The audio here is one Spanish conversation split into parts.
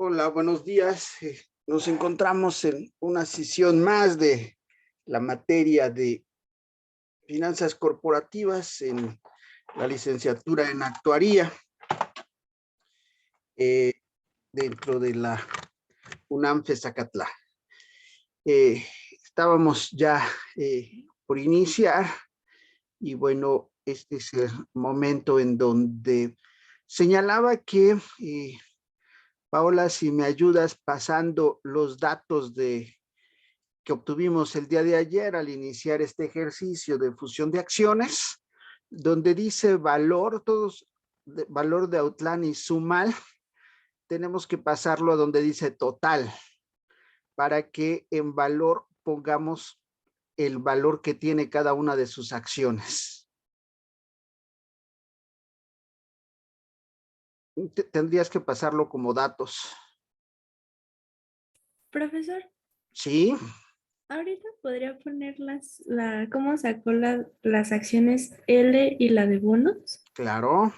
Hola, buenos días. Nos encontramos en una sesión más de la materia de finanzas corporativas en la licenciatura en actuaría eh, dentro de la UNAM Zacatlán. Estábamos ya por iniciar y bueno, este es el momento en donde señalaba que Paola, si me ayudas pasando los datos que obtuvimos el día de ayer al iniciar este ejercicio de fusión de acciones, donde dice valor, valor de Outland y Sumal, tenemos que pasarlo a donde dice total, para que en valor pongamos el valor que tiene cada una de sus acciones. Tendrías que pasarlo como datos. Profesor, Sí, ahorita podría poner cómo sacó las acciones L y la de bonos. claro.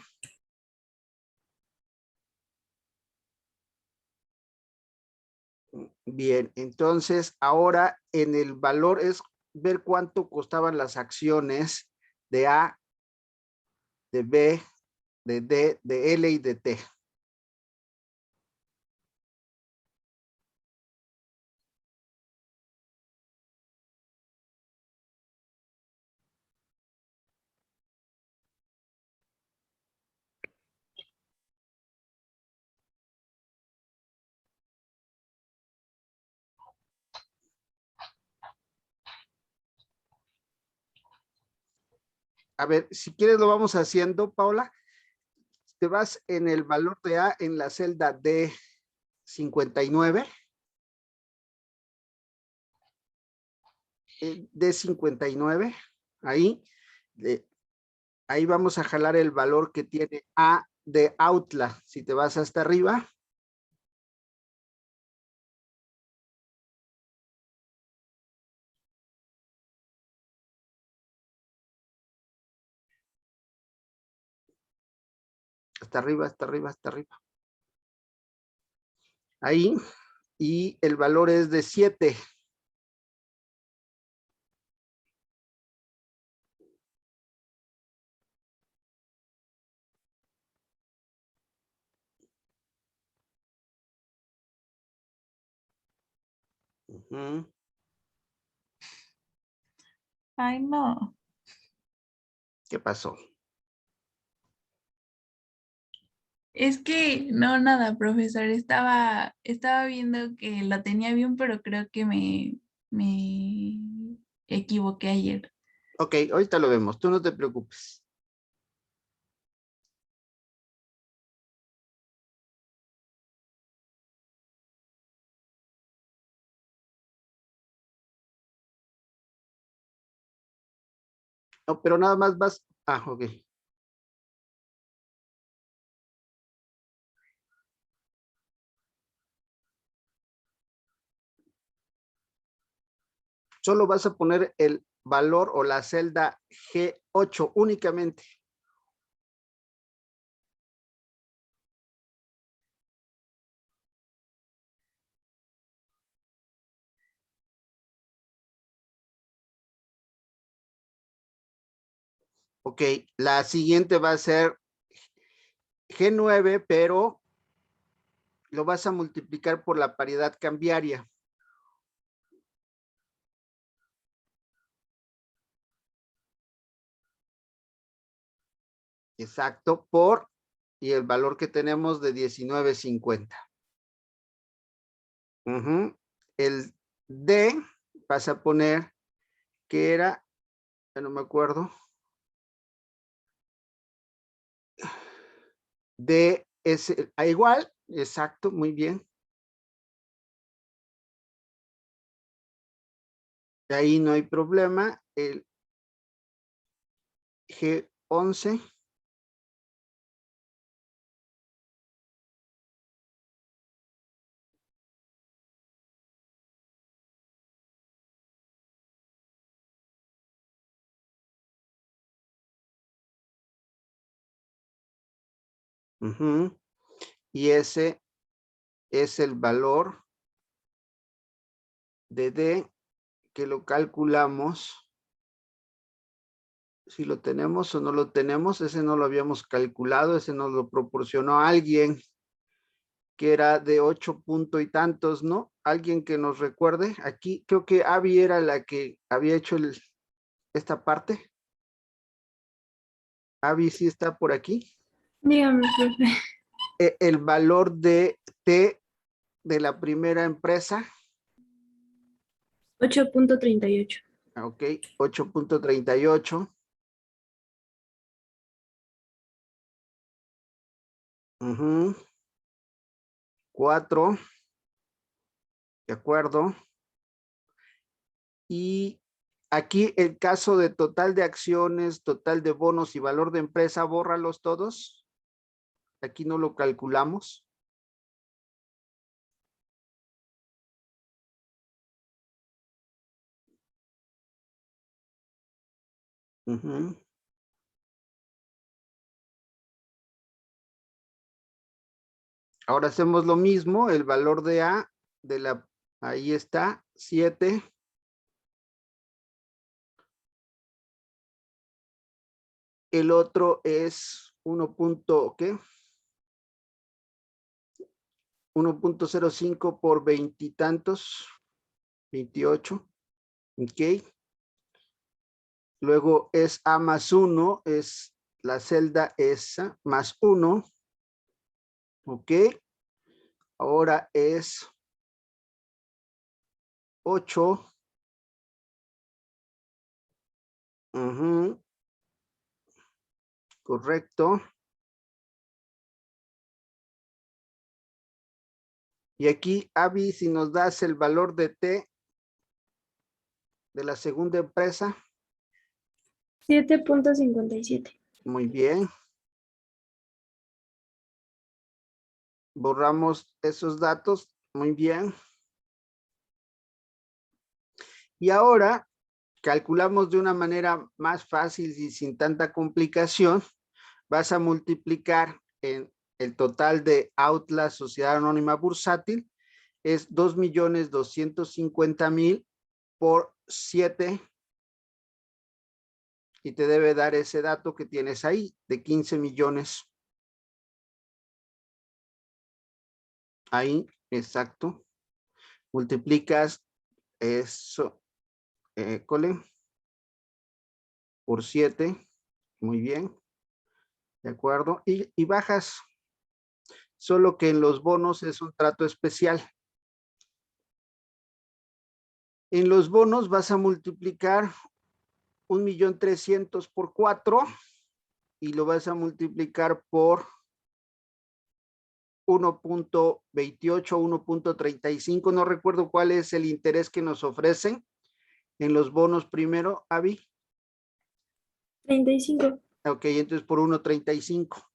Bien, entonces ahora en el valor es ver cuánto costaban las acciones de A, de B, de D, de L y de T. A ver, si quieres lo vamos haciendo, Paula. Te vas en el valor de A en la celda D59. D59, ahí, ahí vamos a jalar el valor que tiene A de Outla. Si te vas hasta arriba, hasta arriba, hasta arriba, hasta arriba. Ahí, y el valor es de 7. Ay, no. ¿Qué pasó? Es que no, nada, profesor. Estaba viendo que lo tenía bien, pero creo que me equivoqué ayer. Ok, ahorita lo vemos, tú no te preocupes. No, pero nada más vas. Ah, ok. Solo vas a poner el valor o la celda G8 únicamente. Ok, la siguiente va a ser G9, pero lo vas a multiplicar por la paridad cambiaria. Exacto, y el valor que tenemos de 19.50. El D vas a poner que era, ya no me acuerdo, D es igual, exacto, muy bien. De ahí no hay problema. El G11. Y ese es el valor de D, que lo calculamos. Si lo tenemos o no lo tenemos, ese no lo habíamos calculado, ese nos lo proporcionó alguien que era de 8 punto y tantos, ¿no? Alguien que nos recuerde. Aquí creo que Abby era la que había hecho esta parte. Abby sí está por aquí. Dígame, profe. El valor de T de la primera empresa. 8.38. Ok, 8.38. 4. De acuerdo. Y aquí el caso de total de acciones, total de bonos y valor de empresa, bórralos todos. Aquí no lo calculamos. Ahora hacemos lo mismo, el valor de A, ahí está, 7. El otro es 1.05 por veintitantos, 28. Ok. Luego es A más 1, es la celda esa, más 1. Ok. Ahora es 8. Correcto. Y aquí, Abby, si nos das el valor de T de la segunda empresa. 7.57. Muy bien. Borramos esos datos. Muy bien. Y ahora calculamos de una manera más fácil y sin tanta complicación. Vas a multiplicar en el total de Outlast Sociedad Anónima Bursátil. Es 2.250.000 por 7. Y te debe dar ese dato que tienes ahí de 15 millones. Ahí, exacto. Multiplicas eso, por 7. Muy bien. De acuerdo. Y bajas. Solo que en los bonos es un trato especial. En los bonos vas a multiplicar 1.300.000 por 4 y lo vas a multiplicar por 1.28, 1.35. No recuerdo cuál es el interés que nos ofrecen en los bonos primero, Abby. 35. Ok, entonces por 1.35.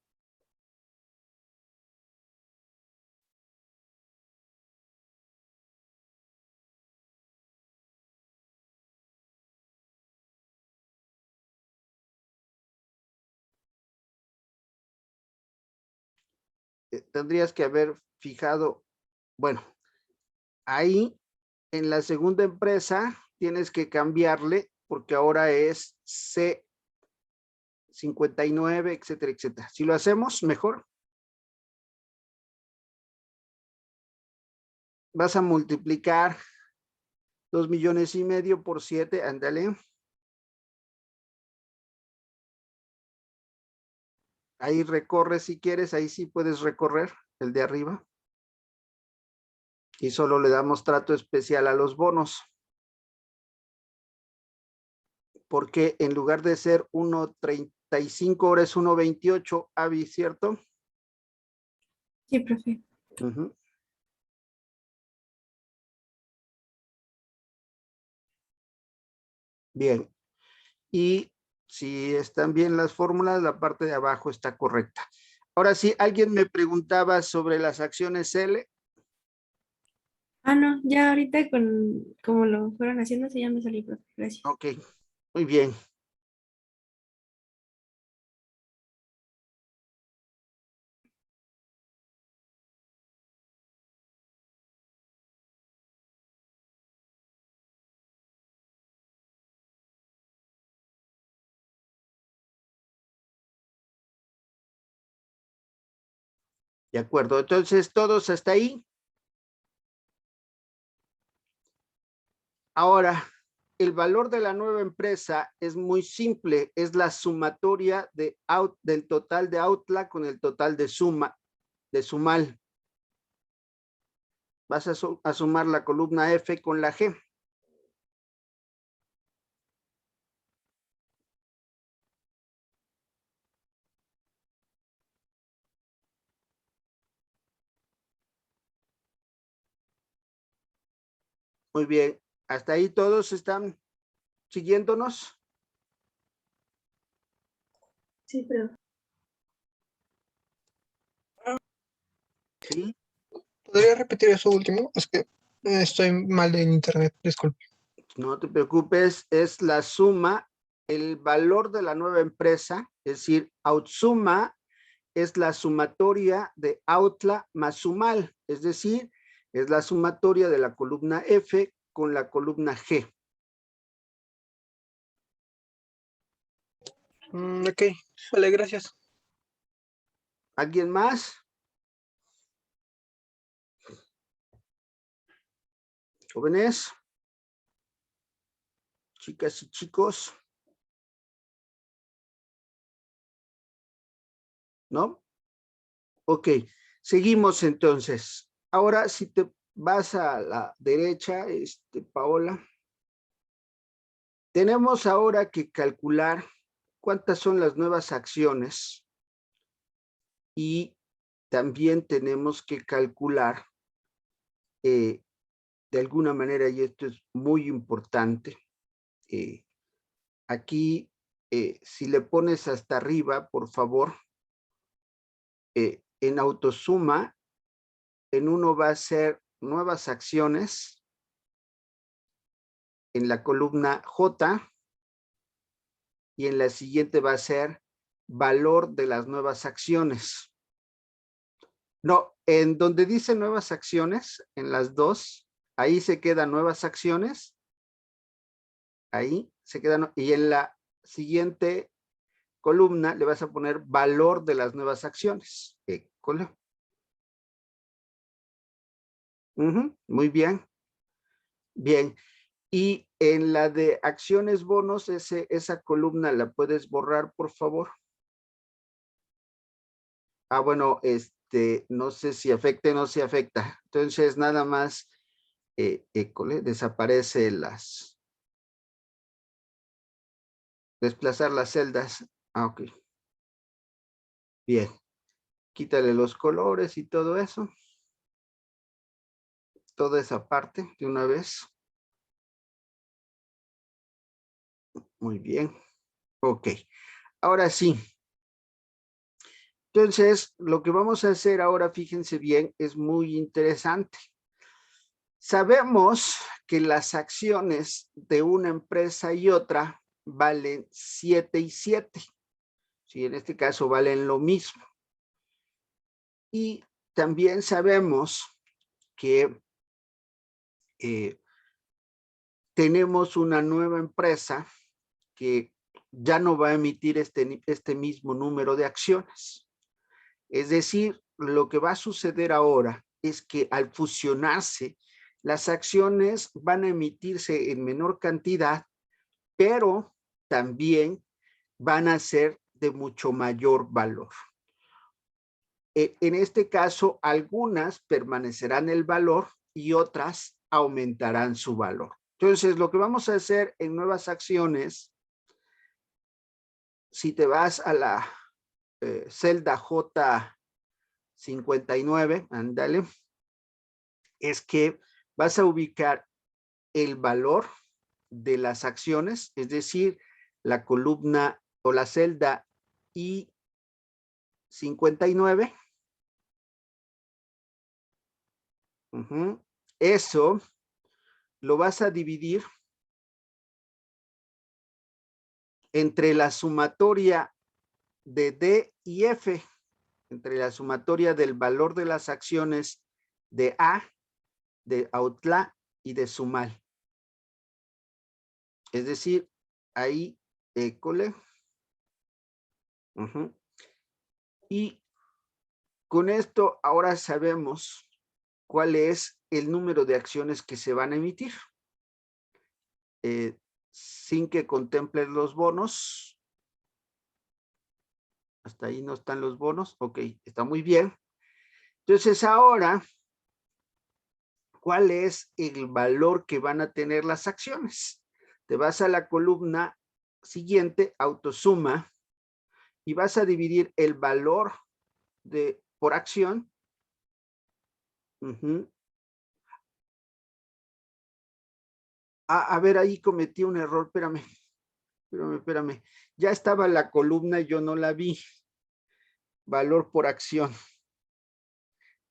Tendrías que haber fijado, bueno, ahí en la segunda empresa tienes que cambiarle porque ahora es C59, etcétera, etcétera. Si lo hacemos, mejor. Vas a multiplicar 2.5 millones por 7, ándale. Ahí recorre si quieres, ahí sí puedes recorrer el de arriba. Y solo le damos trato especial a los bonos. Porque en lugar de ser 1.35, ahora es 1.28, Avi, ¿cierto? Sí, profe. Bien. Y si están bien las fórmulas, la parte de abajo está correcta. Ahora sí, alguien me preguntaba sobre las acciones L. Ah, no, ya ahorita como lo fueron haciendo, se ya me salí, profe. Gracias. Ok, muy bien. De acuerdo, entonces todos hasta ahí. Ahora, el valor de la nueva empresa es muy simple, es la sumatoria del total de Outla con el total de Sumal. Vas a sumar la columna F con la G. Muy bien, hasta ahí todos están siguiéndonos. Sí, pero Sí. ¿Podría repetir eso último? Es que estoy mal en internet, disculpe. No te preocupes, es la suma, el valor de la nueva empresa, es decir, Outsuma es la sumatoria de Outla más Sumal, es decir, es la sumatoria de la columna F con la columna G. Ok, vale, gracias. ¿Alguien más? Jóvenes, chicas y chicos. ¿No? Ok, seguimos entonces. Ahora, si te vas a la derecha, Paola, tenemos ahora que calcular cuántas son las nuevas acciones y también tenemos que calcular de alguna manera, y esto es muy importante, aquí, si le pones hasta arriba, por favor, en autosuma, en uno va a ser nuevas acciones, en la columna J, y en la siguiente va a ser valor de las nuevas acciones. No, en donde dice nuevas acciones, en las dos, ahí se quedan nuevas acciones, ahí se quedan, y en la siguiente columna le vas a poner valor de las nuevas acciones. Muy bien. Bien. Y en la de acciones bonos, esa columna la puedes borrar, por favor. Ah, bueno, no sé si afecta o no se afecta. Entonces, nada más, desaparece desplazar las celdas. Ah, ok. Bien. Quítale los colores y todo eso. Toda esa parte de una vez. Muy bien. Ok. Ahora sí. Entonces, lo que vamos a hacer ahora, fíjense bien, es muy interesante. Sabemos que las acciones de una empresa y otra valen 7 y 7. Sí, en este caso valen lo mismo. Y también sabemos que tenemos una nueva empresa que ya no va a emitir este mismo número de acciones. Es decir, lo que va a suceder ahora es que al fusionarse, las acciones van a emitirse en menor cantidad, pero también van a ser de mucho mayor valor. En este caso, algunas permanecerán el valor y otras aumentarán su valor. Entonces, lo que vamos a hacer en nuevas acciones, si te vas a la celda J59, ándale, es que vas a ubicar el valor de las acciones, es decir, la columna o la celda I59. Eso lo vas a dividir entre la sumatoria de D y F, entre la sumatoria del valor de las acciones de A, de Outla y de Sumal. Es decir, ahí, école. Y con esto ahora sabemos cuál es el número de acciones que se van a emitir. Sin que contemplen los bonos. Hasta ahí no están los bonos. Ok, está muy bien. Entonces ahora, ¿cuál es el valor que van a tener las acciones? Te vas a la columna siguiente, autosuma, y vas a dividir el valor por acción. A ver, ahí cometí un error, espérame. Ya estaba la columna y yo no la vi. Valor por acción.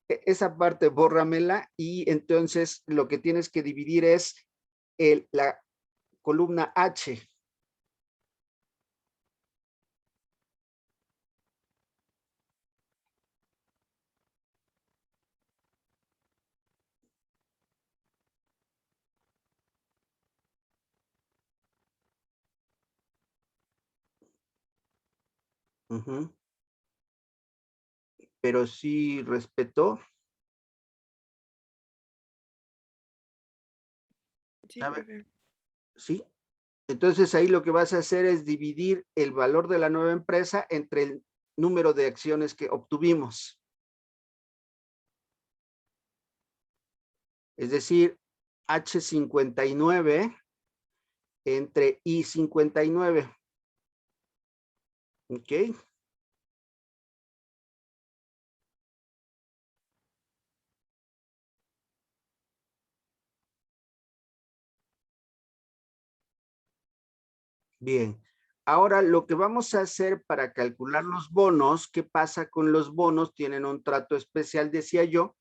Esa parte bórramela y entonces lo que tienes que dividir es la columna H. Pero sí respetó. Sí, A ver, profe. sí. Entonces ahí lo que vas a hacer es dividir el valor de la nueva empresa entre el número de acciones que obtuvimos. Es decir, H59 entre I59. ¿Ok? Bien. Ahora lo que vamos a hacer para calcular los bonos, ¿qué pasa con los bonos? Tienen un trato especial, decía yo,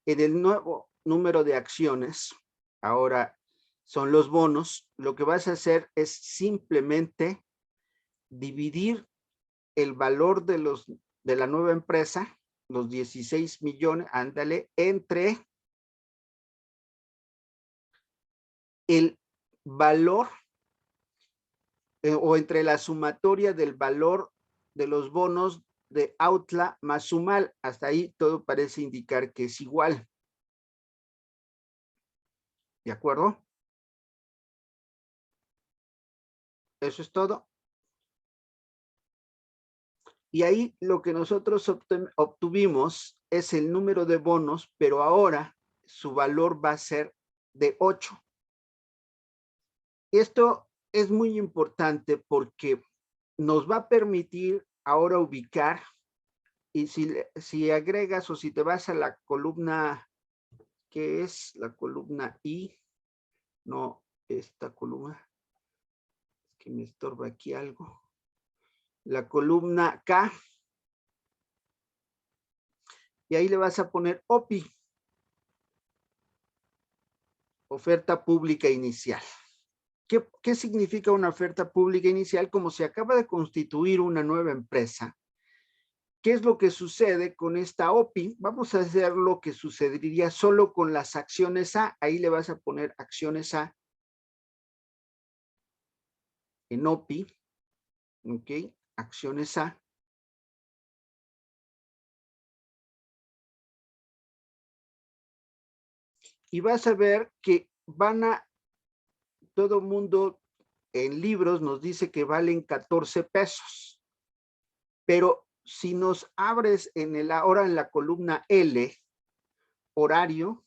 en el nuevo número de acciones. Ahora son los bonos. Lo que vas a hacer es simplemente dividir el valor de la nueva empresa, los 16 millones, ándale, entre el valor o entre la sumatoria del valor de los bonos de Autla más Sumal. Hasta ahí todo parece indicar que es igual. ¿De acuerdo? Eso es todo. Y ahí lo que nosotros obtuvimos es el número de bonos, pero ahora su valor va a ser de 8. Esto es muy importante porque nos va a permitir ahora ubicar, y si agregas o si te vas a la columna, ¿qué es la columna I? No, esta columna, es que me estorba aquí algo. La columna K, y ahí le vas a poner OPI, oferta pública inicial. ¿Qué significa una oferta pública inicial? Como se acaba de constituir una nueva empresa, ¿qué es lo que sucede con esta OPI? Vamos a hacer lo que sucedería solo con las acciones A. Ahí le vas a poner acciones A en OPI. ¿Ok? Acciones A. Y vas a ver que todo mundo en libros nos dice que valen 14 pesos. Pero si nos abres ahora en la columna L, horario,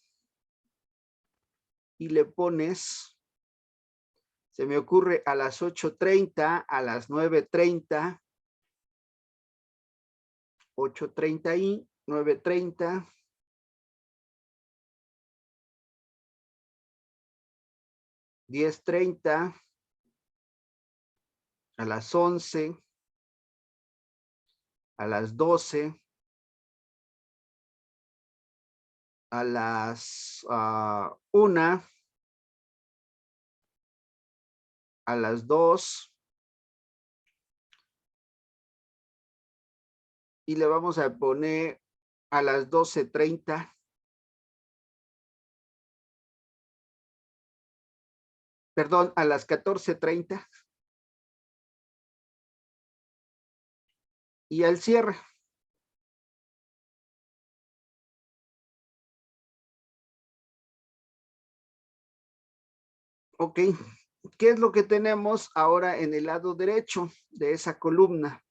y le pones, se me ocurre a las 8:30, a las 9:30, 8:30 y 9:30, 10:30, a las 11, a las 12, a las 1, a las 2, y le vamos a poner a las 12:30, perdón, a las 14:30 y al cierre. Ok, ¿qué es lo que tenemos ahora en el lado derecho de esa columna?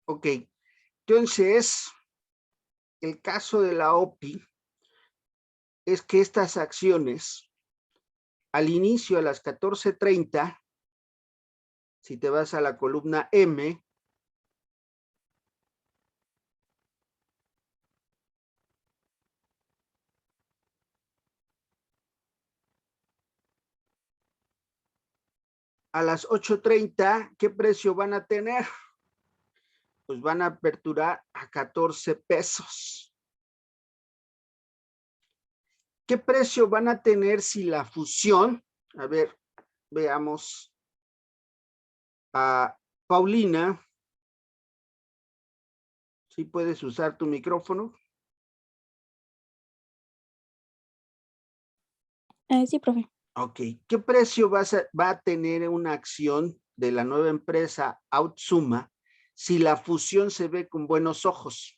Ok, entonces, el caso de la OPI es que estas acciones, al inicio a las 14:30, si te vas a la columna M, a las 8:30, ¿qué precio van a tener? Pues van a aperturar a 14 pesos. ¿Qué precio van a tener si la fusión? A ver, veamos a Paulina. ¿Sí puedes usar tu micrófono? Sí, profe. Ok. ¿Qué precio va a tener una acción de la nueva empresa Outsuma si la fusión se ve con buenos ojos?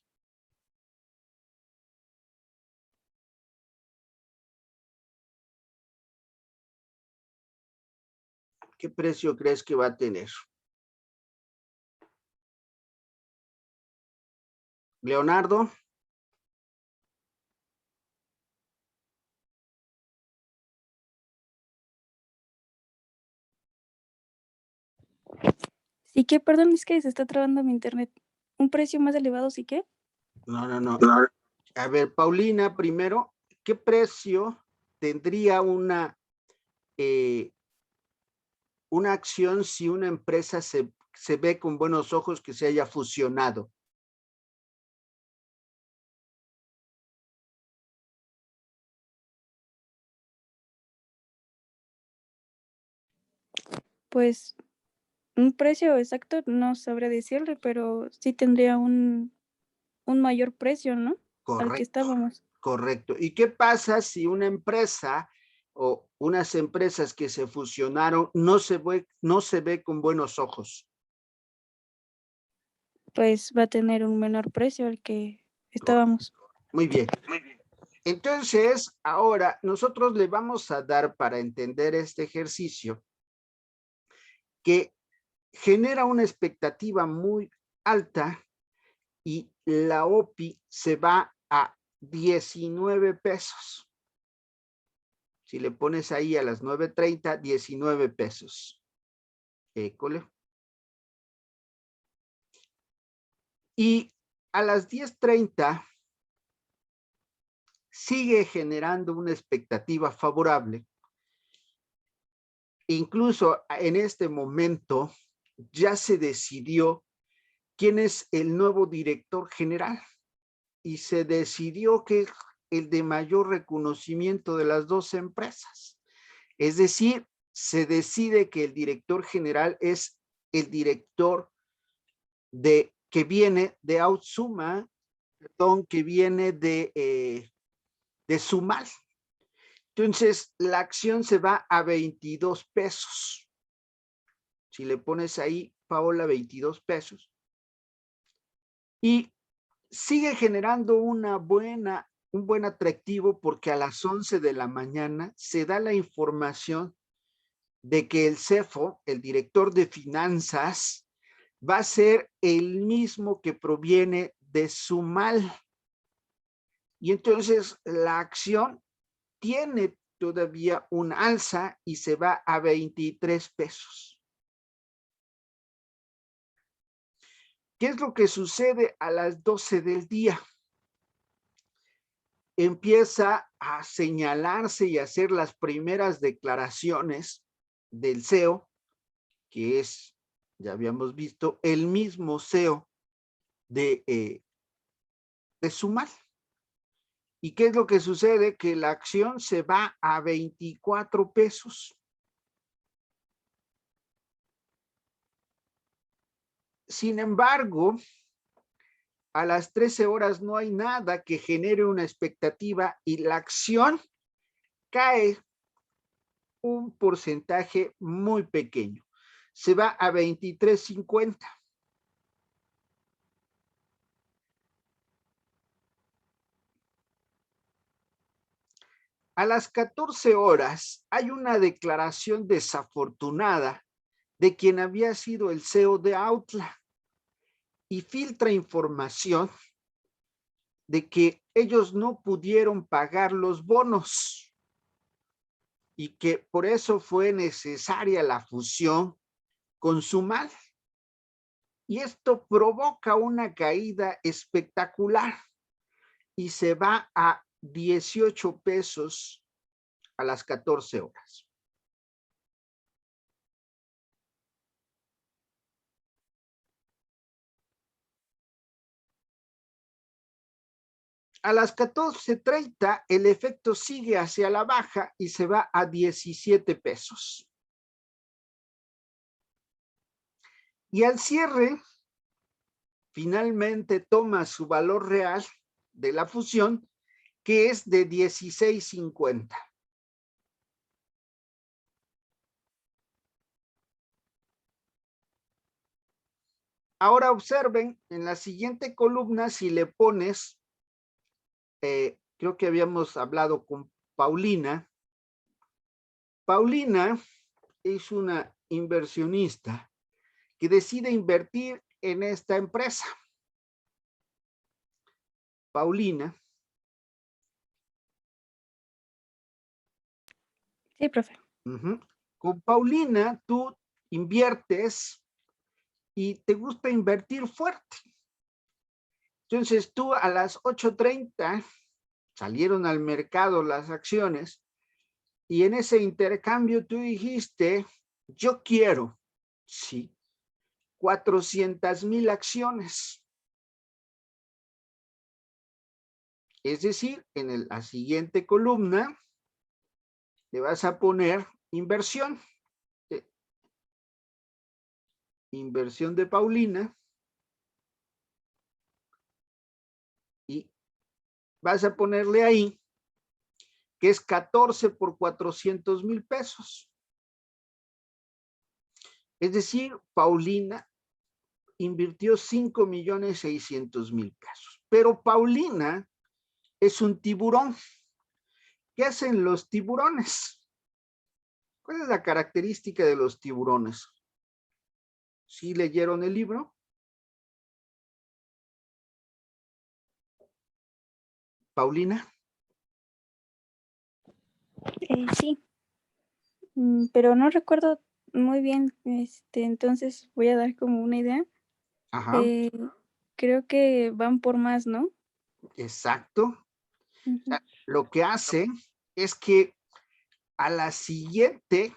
¿Qué precio crees que va a tener? Leonardo. Sí que, perdón, es que se está trabando mi internet. ¿Un precio más elevado sí que? No. A ver, Paulina, primero, ¿qué precio tendría una acción si una empresa se ve con buenos ojos que se haya fusionado? Pues un precio exacto no sabré decirle, pero sí tendría un mayor precio, ¿no? Al que Correcto, estábamos. correcto. ¿Y qué pasa si una empresa o unas empresas que se fusionaron no se ve con buenos ojos? Pues va a tener un menor precio al que estábamos. Muy bien. Entonces, ahora nosotros le vamos a dar para entender este ejercicio que genera una expectativa muy alta y la OPI se va a 19 pesos. Si le pones ahí a las 9:30, 19 pesos. École. Y a las 10:30 sigue generando una expectativa favorable. Incluso en este momento ya se decidió quién es el nuevo director general y se decidió que el de mayor reconocimiento de las dos empresas. Es decir, se decide que el director general es el director que viene de Outsuma, perdón, que viene de Sumal. Entonces, la acción se va a 22 pesos. Si le pones ahí, Paola, 22 pesos. Y sigue generando un buen atractivo porque a las 11 de la mañana se da la información de que el CFO, el director de finanzas, va a ser el mismo que proviene de Sumal. Y entonces la acción tiene todavía un alza y se va a 23 pesos. ¿Qué es lo que sucede a las 12 del día? Empieza a señalarse y hacer las primeras declaraciones del CEO, que es, ya habíamos visto, el mismo CEO de Sumal. ¿Y qué es lo que sucede? Que la acción se va a 24 pesos. sin embargo, a las 13 horas no hay nada que genere una expectativa y la acción cae un porcentaje muy pequeño. Se va a 23.50. A las 14 horas hay una declaración desafortunada de quien había sido el CEO de Autla y filtra información de que ellos no pudieron pagar los bonos y que por eso fue necesaria la fusión con Sumal. Y esto provoca una caída espectacular y se va a 18 pesos a las 14 horas. A las 14:30 el efecto sigue hacia la baja y se va a 17 pesos. Y al cierre, finalmente toma su valor real de la fusión, que es de 16.50. Ahora observen, en la siguiente columna, si le pones, creo que habíamos hablado con Paulina. Paulina es una inversionista que decide invertir en esta empresa. Paulina. Sí, profe. Con Paulina tú inviertes y te gusta invertir fuerte. Entonces tú a las 8:30 salieron al mercado las acciones y en ese intercambio tú dijiste, yo quiero, sí, 400,000 acciones. Es decir, en la siguiente columna le vas a poner inversión. Inversión de Paulina. Y vas a ponerle ahí que es 14 por 400,000 pesos. Es decir, Paulina invirtió 5,600,000 pesos. Pero Paulina es un tiburón. ¿Qué hacen los tiburones? ¿Cuál es la característica de los tiburones? ¿Sí leyeron el libro? Paulina. Sí, pero no recuerdo muy bien, entonces voy a dar como una idea. Ajá. Creo que van por más, ¿no? Exacto. Ujú. Lo que hace es que a la siguiente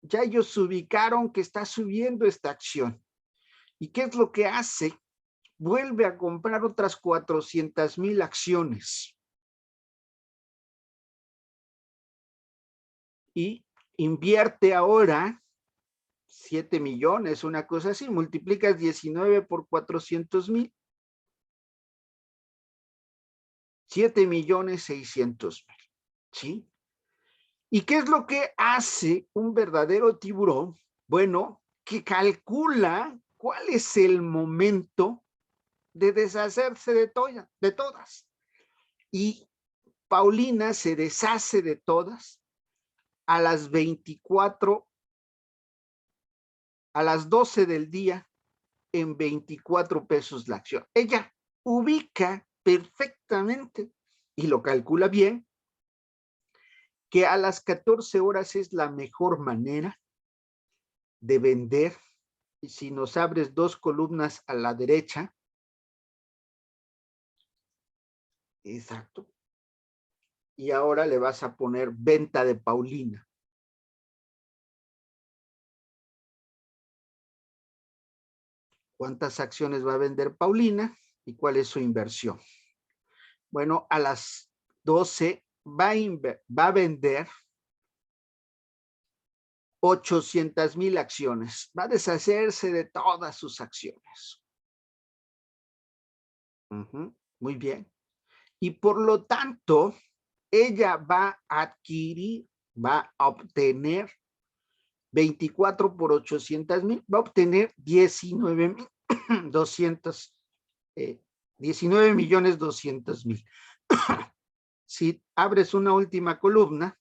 ya ellos ubicaron que está subiendo esta acción. ¿Y qué es lo que hace? Vuelve a comprar otras 400,000 acciones. Y invierte ahora 7 millones, una cosa así, multiplicas 19 por 400,000. 7,600,000, ¿sí? ¿Y qué es lo que hace un verdadero tiburón? Bueno, que calcula cuál es el momento de deshacerse de todas. Y Paulina se deshace de todas a las 12 del día en 24 pesos la acción. Ella ubica perfectamente y lo calcula bien que a las 14 horas es la mejor manera de vender. Y si nos abres dos columnas a la derecha, exacto, y ahora le vas a poner venta de Paulina. ¿Cuántas acciones va a vender Paulina y cuál es su inversión? Bueno, a las 12 va a vender 800,000 acciones. Va a deshacerse de todas sus acciones. Muy bien. Y por lo tanto, ella va a adquirir, va a obtener 24 por 800,000, va a obtener 19,200,000. Si abres una última columna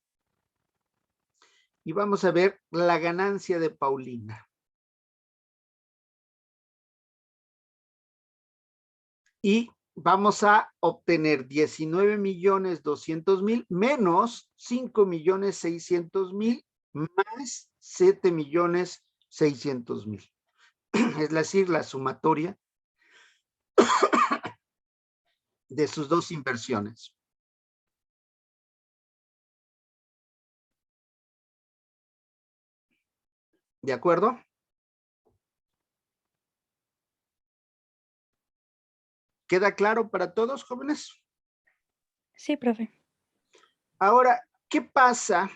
y vamos a ver la ganancia de Paulina. Y vamos a obtener 19,200,000 menos 5,600,000 más 7,600,000. Es decir, la sumatoria de sus dos inversiones. ¿De acuerdo? ¿Queda claro para todos, jóvenes? Sí, profe. Ahora, ¿qué pasa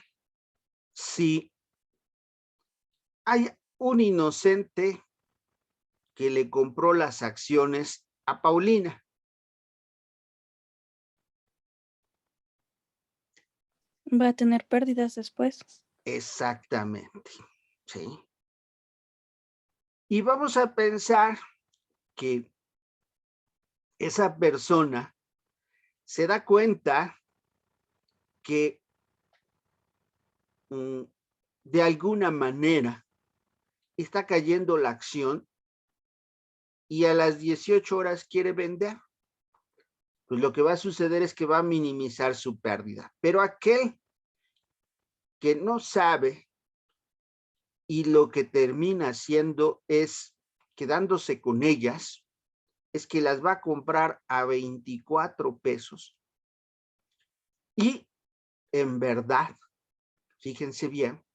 si hay un inocente que le compró las acciones a Paulina? Va a tener pérdidas después. Exactamente, ¿sí? Y vamos a pensar que esa persona se da cuenta que de alguna manera está cayendo la acción y a las 18 horas quiere vender. Pues lo que va a suceder es que va a minimizar su pérdida. Pero aquel que no sabe y lo que termina haciendo es quedándose con ellas, es que las va a comprar a 24 pesos. Y en verdad, fíjense bien,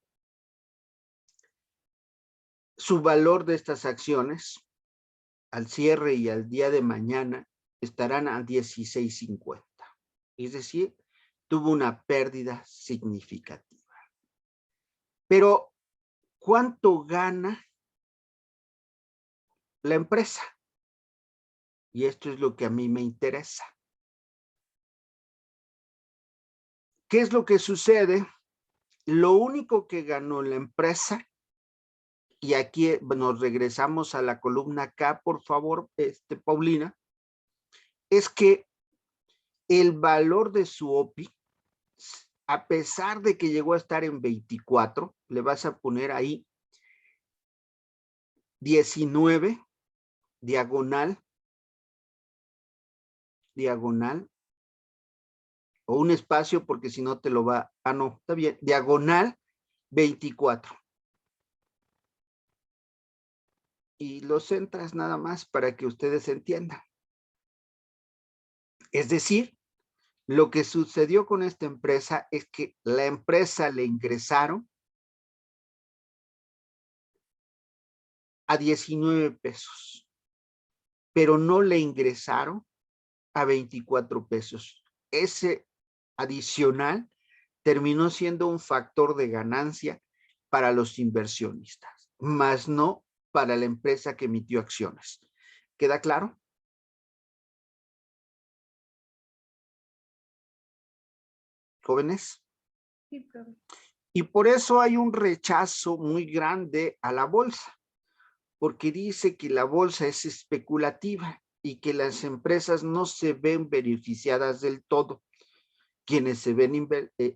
su valor de estas acciones al cierre y al día de mañana estarán a 16.50. Es decir, tuvo una pérdida significativa. Pero, ¿cuánto gana la empresa? Y esto es lo que a mí me interesa. ¿Qué es lo que sucede? Lo único que ganó la empresa, y aquí nos regresamos a la columna K, por favor, Paulina, es que el valor de su OPI, a pesar de que llegó a estar en 24, le vas a poner ahí 19, diagonal, o un espacio porque si no te lo va, no, está bien, diagonal 24. Y los centras nada más para que ustedes entiendan. Es decir, lo que sucedió con esta empresa es que la empresa le ingresaron a 19 pesos, pero no le ingresaron a 24 pesos. Ese adicional terminó siendo un factor de ganancia para los inversionistas, más no para la empresa que emitió acciones. ¿Queda claro? Jóvenes. Sí, profe. Y por eso hay un rechazo muy grande a la bolsa, porque dice que la bolsa es especulativa y que las empresas no se ven beneficiadas del todo. Quienes se ven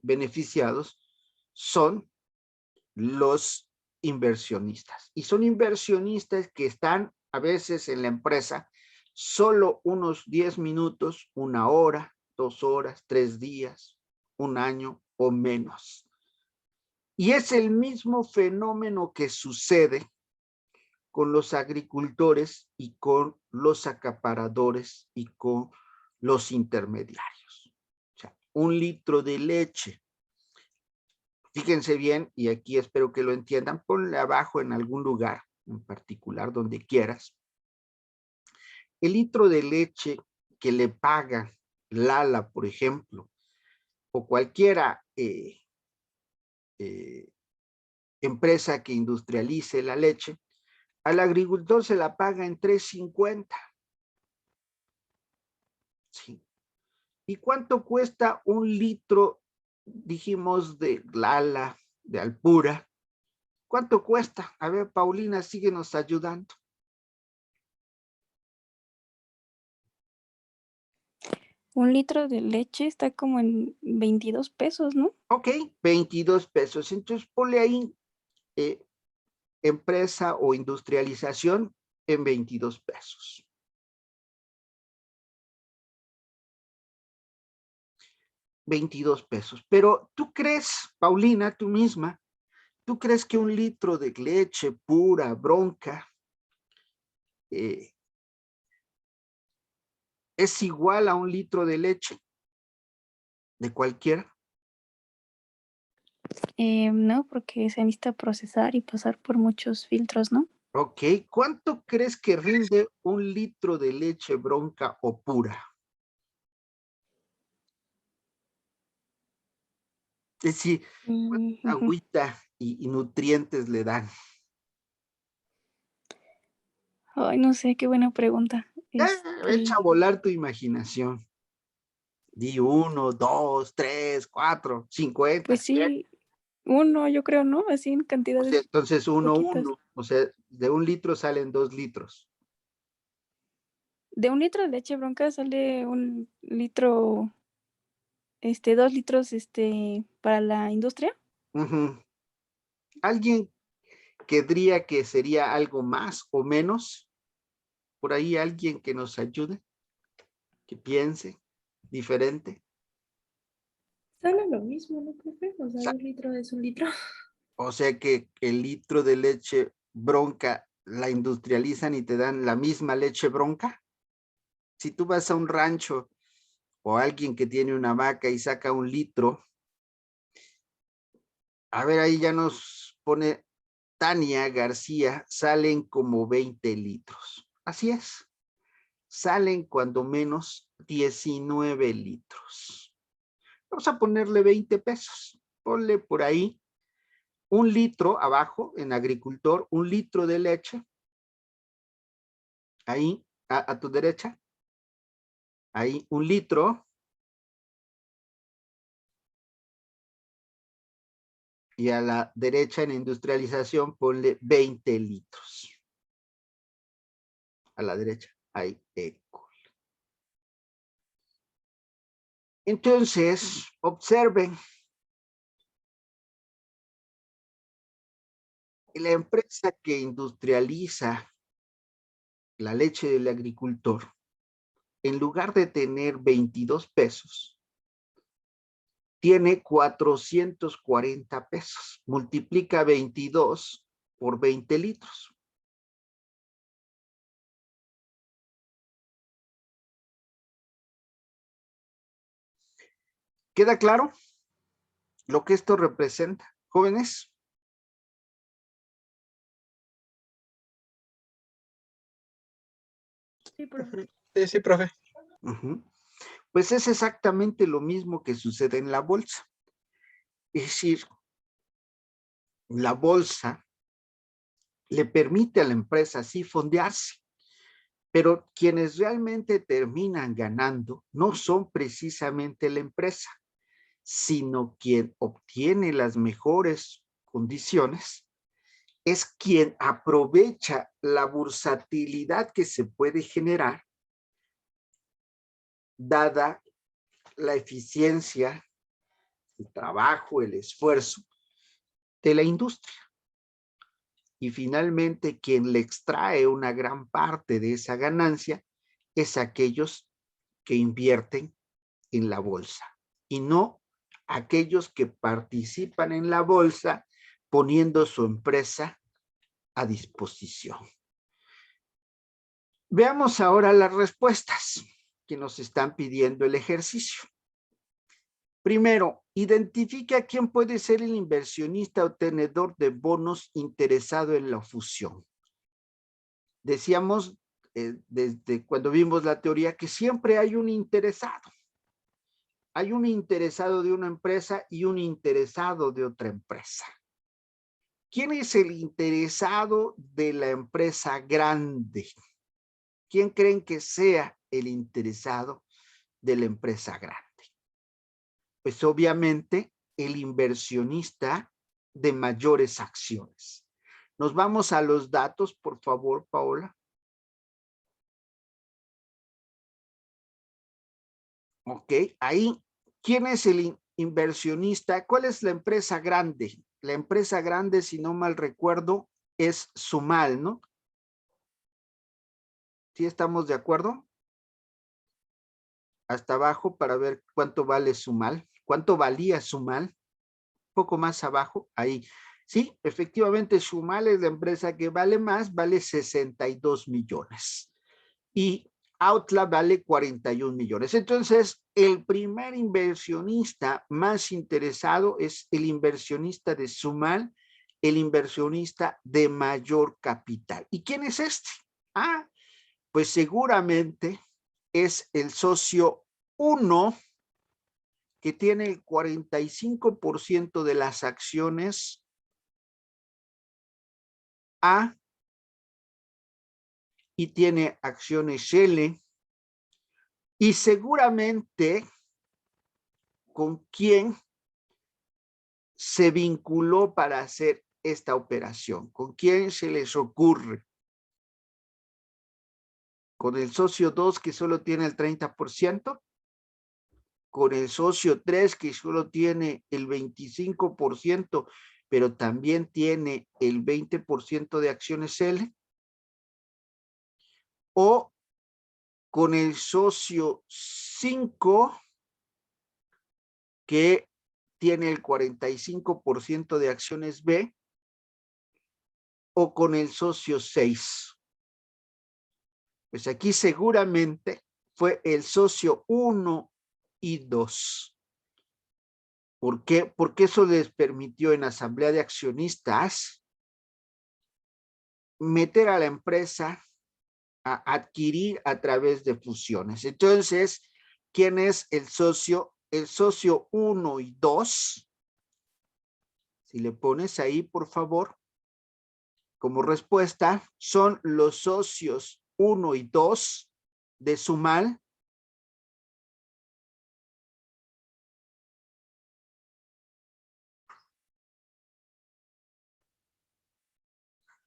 beneficiados son los inversionistas. Y son inversionistas que están a veces en la empresa solo unos 10 minutos, 1 hora, 2 horas, 3 días, 1 año o menos. Y es el mismo fenómeno que sucede con los agricultores y con los acaparadores y con los intermediarios. O sea, 1 litro de leche. Fíjense bien, y aquí espero que lo entiendan, ponle abajo en algún lugar en particular, donde quieras. El litro de leche que le paga Lala, por ejemplo, o cualquiera empresa que industrialice la leche, al agricultor se la paga en 3.50. ¿Sí? ¿Y cuánto cuesta un litro, dijimos, de Lala, de Alpura? ¿Cuánto cuesta? A ver, Paulina, síguenos ayudando. Un litro de leche está como en 22 pesos, ¿no? Ok, 22 pesos. Entonces, ponle ahí empresa o industrialización en 22 pesos. $22. Pero tú crees, Paulina, tú misma, ¿tú crees que un litro de leche pura, bronca, es igual a un litro de leche de cualquiera? No, porque se necesita procesar y pasar por muchos filtros, ¿no? Ok, ¿cuánto crees que rinde un litro de leche bronca o pura? Es decir, ¿cuánta Ujú. agüita y nutrientes le dan? Ay, no sé, qué buena pregunta. Echa a volar tu imaginación. Di 1, 2, 3, 4, 50. Pues sí, uno, yo creo, ¿no? Así en O sea, cantidades entonces 1, poquitas. 1. O sea, de 1 litro salen 2 litros. De un litro de leche bronca sale un litro, 2 litros, para la industria. Ujú. ¿Alguien querría que sería algo más o menos? Por ahí alguien que nos ayude, que piense diferente. Sale lo mismo, ¿no, profe? O sea, Sa- 2 litros es 1 litro. O sea que el litro de leche bronca la industrializan y te dan la misma leche bronca. Si tú vas a un rancho o alguien que tiene una vaca y saca 1 litro, a ver, ahí ya nos pone Tania García, salen como 20 litros. Así es, salen cuando menos 19 litros. Vamos a ponerle 20 pesos. Ponle por ahí 1 litro abajo en agricultor, 1 litro de leche. Ahí, a tu derecha. Ahí, 1 litro. Y a la derecha en industrialización ponle 20 litros. A la derecha, ahí, eco. Entonces, observen. La empresa que industrializa la leche del agricultor, en lugar de tener 22 pesos, tiene 440 pesos. Multiplica 22 por 20 litros. ¿Queda claro lo que esto representa, jóvenes? Sí, profe. Sí, sí, profe. Pues es exactamente lo mismo que sucede en la bolsa. Es decir, la bolsa le permite a la empresa así fondearse, pero quienes realmente terminan ganando no son precisamente la empresa, sino quien obtiene las mejores condiciones es quien aprovecha la bursatilidad que se puede generar dada la eficiencia, el trabajo, el esfuerzo de la industria. Y finalmente, quien le extrae una gran parte de esa ganancia es aquellos que invierten en la bolsa y no aquellos que participan en la bolsa poniendo su empresa a disposición. Veamos ahora las respuestas que nos están pidiendo el ejercicio. Primero, identifica quién puede ser el inversionista o tenedor de bonos interesado en la fusión. Decíamos desde cuando vimos la teoría que siempre hay un interesado. Hay un interesado de una empresa y un interesado de otra empresa. ¿Quién es el interesado de la empresa grande? ¿Quién creen que sea el interesado de la empresa grande? Pues obviamente el inversionista de mayores acciones. Nos vamos a los datos, por favor, Paola. Ok, ahí, ¿quién es el inversionista? ¿Cuál es la empresa grande? La empresa grande, si no mal recuerdo, es Sumal, ¿no? ¿Sí estamos de acuerdo? Hasta abajo para ver cuánto vale Sumal. ¿Cuánto valía Sumal? Un poco más abajo, ahí. Sí, efectivamente, Sumal es la empresa que vale más, vale 62 millones. Y Outla vale 41 millones. Entonces, el primer inversionista más interesado es el inversionista de Sumal, el inversionista de mayor capital. ¿Y quién es este? Ah, pues seguramente es el socio 1 que tiene el 45% de las acciones A y tiene acciones L, y seguramente con quién se vinculó para hacer esta operación, con quién se les ocurre. Con el socio 2 que solo tiene el 30%, con el socio 3 que solo tiene el 25%, pero también tiene el 20% de acciones L, o con el socio 5 que tiene el 45% de acciones B, o con el socio 6. Pues aquí seguramente fue el socio 1 y 2. ¿Por qué? Porque eso les permitió en asamblea de accionistas meter a la empresa a adquirir a través de fusiones. Entonces, ¿quién es el socio? El socio 1 y 2. Si le pones ahí, por favor, como respuesta, son los socios 1 y 2 de Sumal,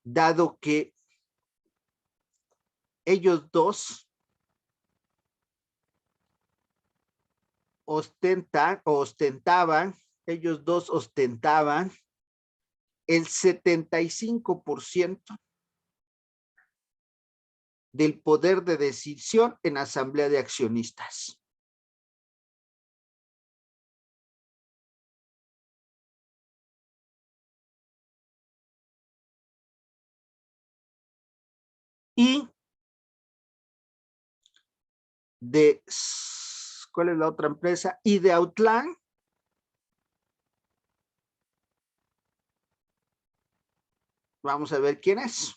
dado que ellos dos ostentaban el 75% del poder de decisión en asamblea de accionistas. Y de, ¿cuál es la otra empresa? Y de Outland, vamos a ver quién es.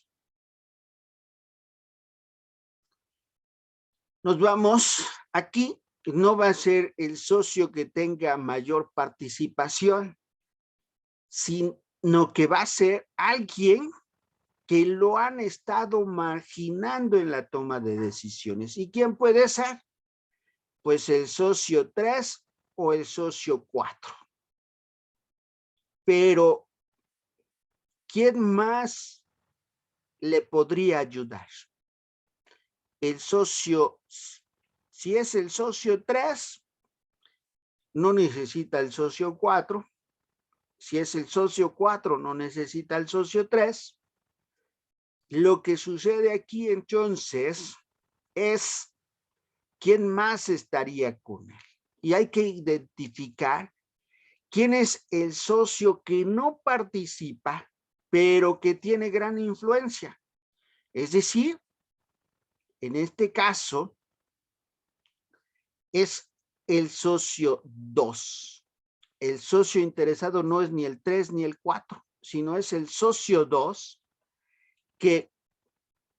Nos vamos aquí, no va a ser el socio que tenga mayor participación, sino que va a ser alguien que lo han estado marginando en la toma de decisiones. ¿Y quién puede ser? Pues el socio 3 o el socio 4. Pero, ¿quién más le podría ayudar? El socio, si es el socio 3, no necesita el socio 4. Si es el socio 4, no necesita el socio 3. Lo que sucede aquí entonces es quién más estaría con él. Y hay que identificar quién es el socio que no participa, pero que tiene gran influencia. Es decir, en este caso, es el socio 2. El socio interesado no es ni el 3 ni el 4, sino es el socio 2 que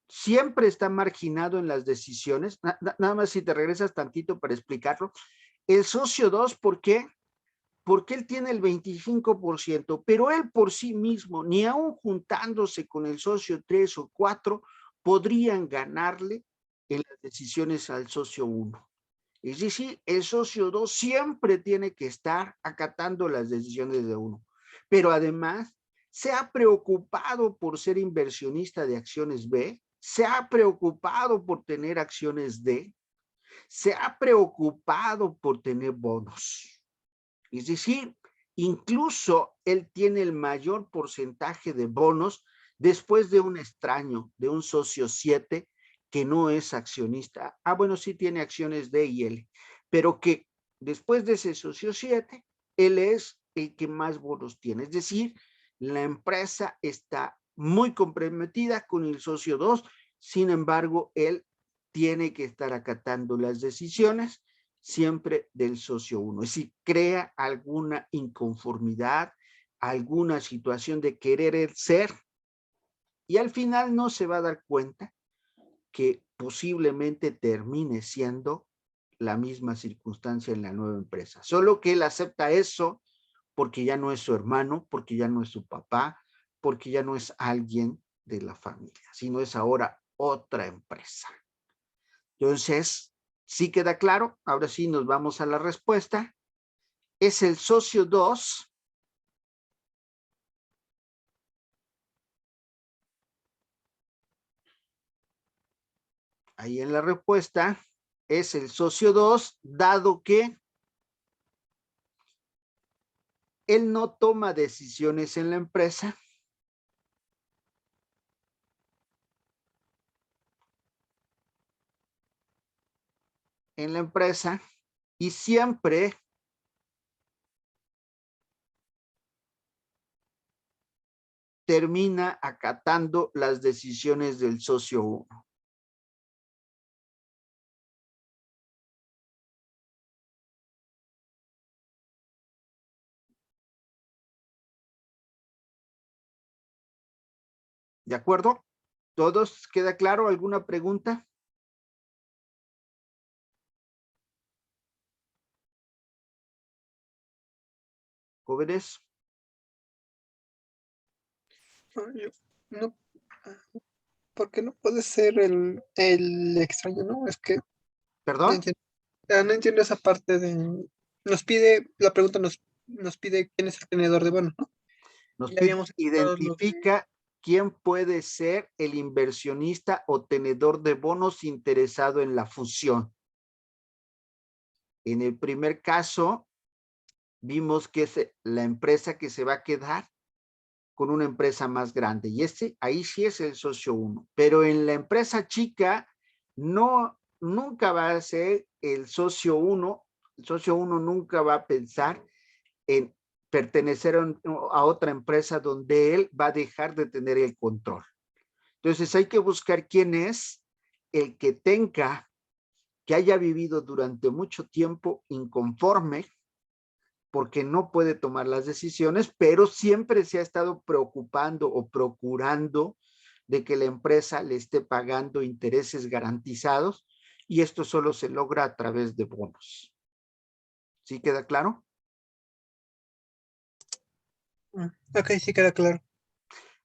siempre está marginado en las decisiones. Nada más si te regresas tantito para explicarlo. El socio 2, ¿por qué? porque él tiene el 25%, pero él por sí mismo, ni aún juntándose con el socio 3 o 4, podrían ganarle en las decisiones al socio 1. Es decir, el socio 2 siempre tiene que estar acatando las decisiones de 1. Pero además, se ha preocupado por ser inversionista de acciones B, se ha preocupado por tener acciones D, se ha preocupado por tener bonos. Es decir, incluso él tiene el mayor porcentaje de bonos después de un extraño, de un socio 7 que no es accionista. Ah, bueno, sí tiene acciones D y L, pero que después de ese socio 7, él es el que más bonos tiene. Es decir, la empresa está muy comprometida con el socio 2, sin embargo, él tiene que estar acatando las decisiones siempre del socio 1. Es decir, crea alguna inconformidad, alguna situación de querer ser, y al final no se va a dar cuenta que posiblemente termine siendo la misma circunstancia en la nueva empresa. Solo que él acepta eso porque ya no es su hermano, porque ya no es su papá, porque ya no es alguien de la familia, sino es ahora otra empresa. Entonces, ¿sí queda claro? Ahora sí nos vamos a la respuesta. Es el socio 2. Ahí en la respuesta es el socio 2, dado que él no toma decisiones en la empresa. Y siempre termina acatando las decisiones del socio 1. ¿De acuerdo? ¿Todos queda claro? ¿Alguna pregunta? ¿Jóvenes? No, ¿por qué no puede ser el extraño? No, es que no ¿Perdón? entiendo, no entiendo esa parte de... La pregunta nos pide quién es el tenedor de bonos, ¿no? Nos Ya habíamos explicado lo de... identifica quién puede ser el inversionista o tenedor de bonos interesado en la fusión. En el primer caso, vimos que es la empresa que se va a quedar con una empresa más grande. Y ahí sí es el socio 1. Pero en la empresa chica, nunca va a ser el socio 1. El socio 1 nunca va a pensar en pertenecer a otra empresa donde él va a dejar de tener el control. Entonces hay que buscar quién es el que haya vivido durante mucho tiempo inconforme porque no puede tomar las decisiones, pero siempre se ha estado preocupando o procurando de que la empresa le esté pagando intereses garantizados, y esto solo se logra a través de bonos. ¿Sí queda claro? Ok, sí queda claro.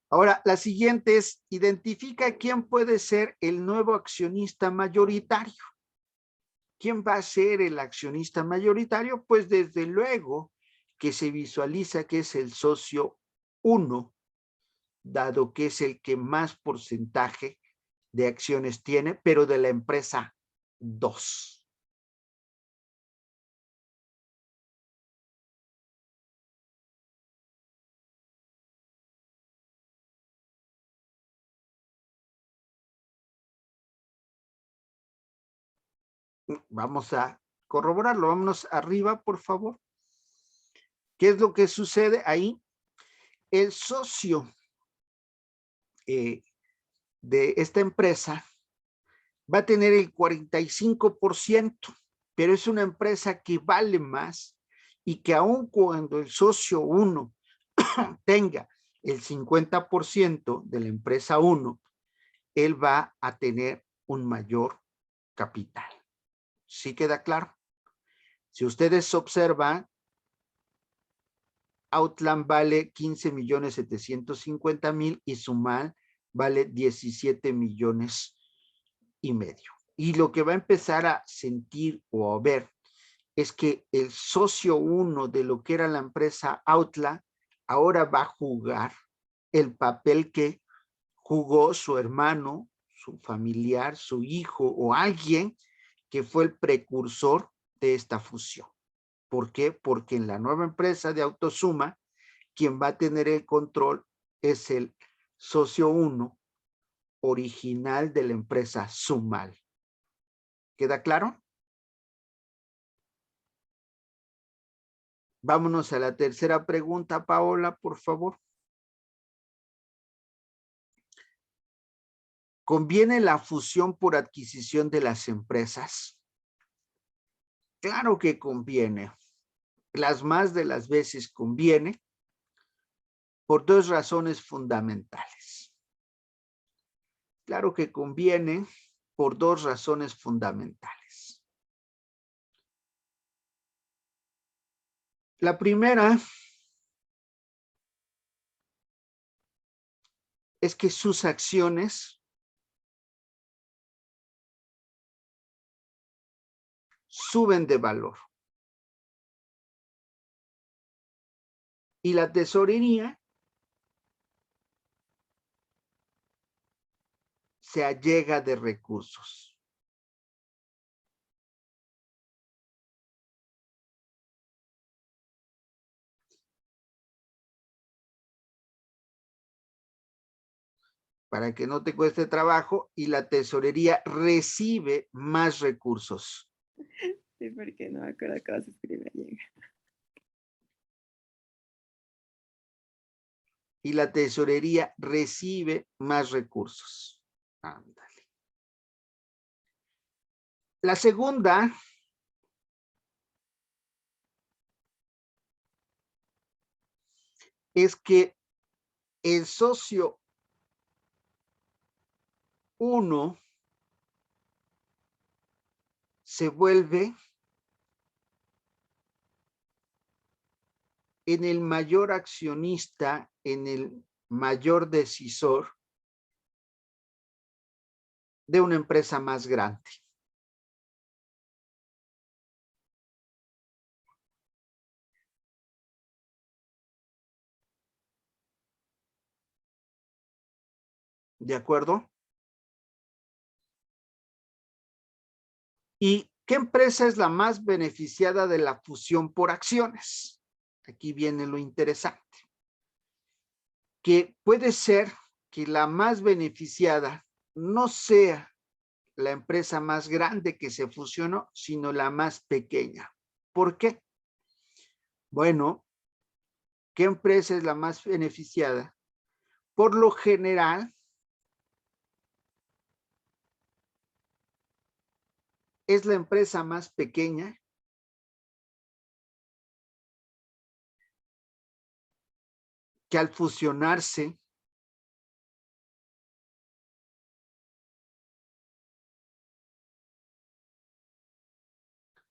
Ahora, la siguiente es, identifica quién puede ser el nuevo accionista mayoritario. ¿Quién va a ser el accionista mayoritario? Pues desde luego que se visualiza que es el socio 1, dado que es el que más porcentaje de acciones tiene, pero de la empresa 2. Vamos a corroborarlo. Vámonos arriba, por favor. ¿Qué es lo que sucede ahí? El socio de esta empresa va a tener el 45%, pero es una empresa que vale más y que aun cuando el socio 1 tenga el 50% de la empresa 1, él va a tener un mayor capital. ¿Sí queda claro? Si ustedes observan, Outland vale 15.750.000 y Sumal vale 17 millones y medio. Y lo que va a empezar a sentir o a ver es que el socio 1 de lo que era la empresa Outland ahora va a jugar el papel que jugó su hermano, su familiar, su hijo o alguien que fue el precursor de esta fusión. ¿Por qué? Porque en la nueva empresa de Autosuma, quien va a tener el control es el socio 1 original de la empresa Sumal. ¿Queda claro? Vámonos a la tercera pregunta, Paola, por favor. ¿Conviene la fusión por adquisición de las empresas? Claro que conviene. Las más de las veces conviene por dos razones fundamentales. Claro que conviene por dos razones fundamentales. La primera es que sus acciones suben de valor. Y la tesorería se allega de recursos. Para que no te cueste trabajo, y la tesorería recibe más recursos. Sí, porque no me acuerdo cómo se escribe allega. Y la tesorería recibe más recursos. Ándale. La segunda es que el socio 1 se vuelve en el mayor accionista, en el mayor decisor de una empresa más grande. ¿De acuerdo? ¿Y qué empresa es la más beneficiada de la fusión por acciones? Aquí viene lo interesante. Que puede ser que la más beneficiada no sea la empresa más grande que se fusionó, sino la más pequeña. ¿Por qué? Bueno, ¿qué empresa es la más beneficiada? Por lo general, es la empresa más pequeña que al fusionarse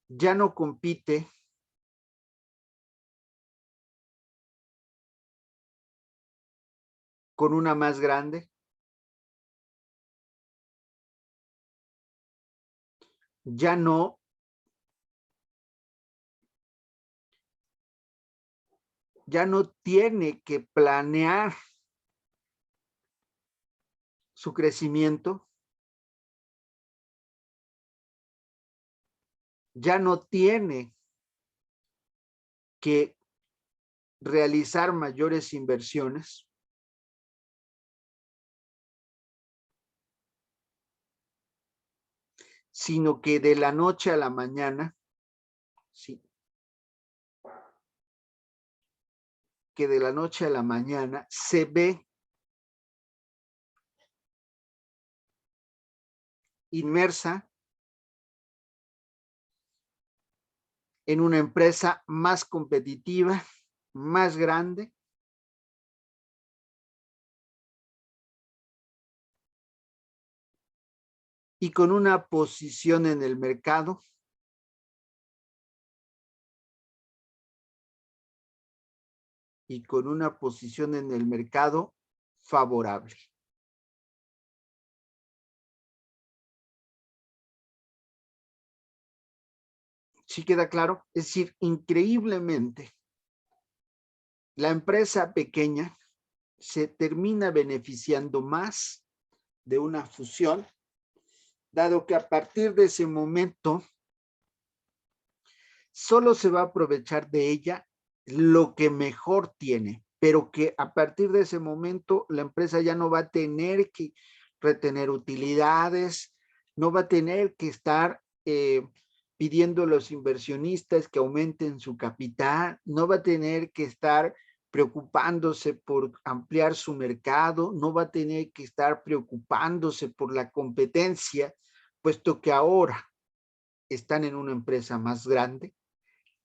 ya no compite con una más grande, ya no tiene que planear su crecimiento, ya no tiene que realizar mayores inversiones, sino que de la noche a la mañana, sí, que de la noche a la mañana se ve inmersa en una empresa más competitiva, más grande, y con una posición en el mercado y con una posición en el mercado favorable. ¿Sí queda claro? Es decir, increíblemente, la empresa pequeña se termina beneficiando más de una fusión, dado que a partir de ese momento solo se va a aprovechar de ella lo que mejor tiene, pero que a partir de ese momento la empresa ya no va a tener que retener utilidades, no va a tener que estar pidiendo a los inversionistas que aumenten su capital, no va a tener que estar preocupándose por ampliar su mercado, no va a tener que estar preocupándose por la competencia, puesto que ahora están en una empresa más grande,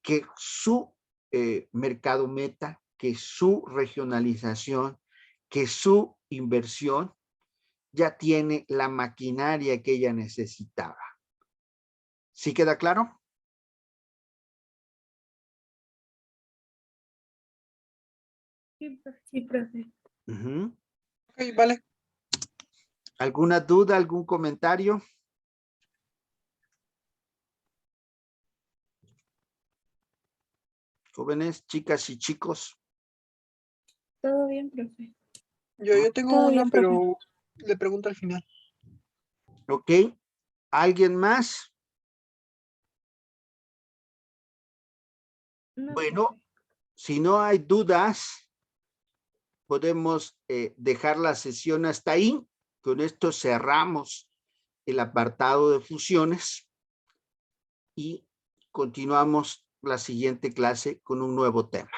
que su mercado meta, que su regionalización, que su inversión ya tiene la maquinaria que ella necesitaba. ¿Sí queda claro? Sí, profe. Ok, vale. ¿Alguna duda, algún comentario? Jóvenes, chicas y chicos. Todo bien, profe. Yo tengo Todo una, bien, profe. pero le pregunto al final. ¿Ok? ¿Alguien más? No, Bueno, profe. si no hay dudas, podemos dejar la sesión hasta ahí. Con esto cerramos el apartado de fusiones y continuamos la siguiente clase con un nuevo tema.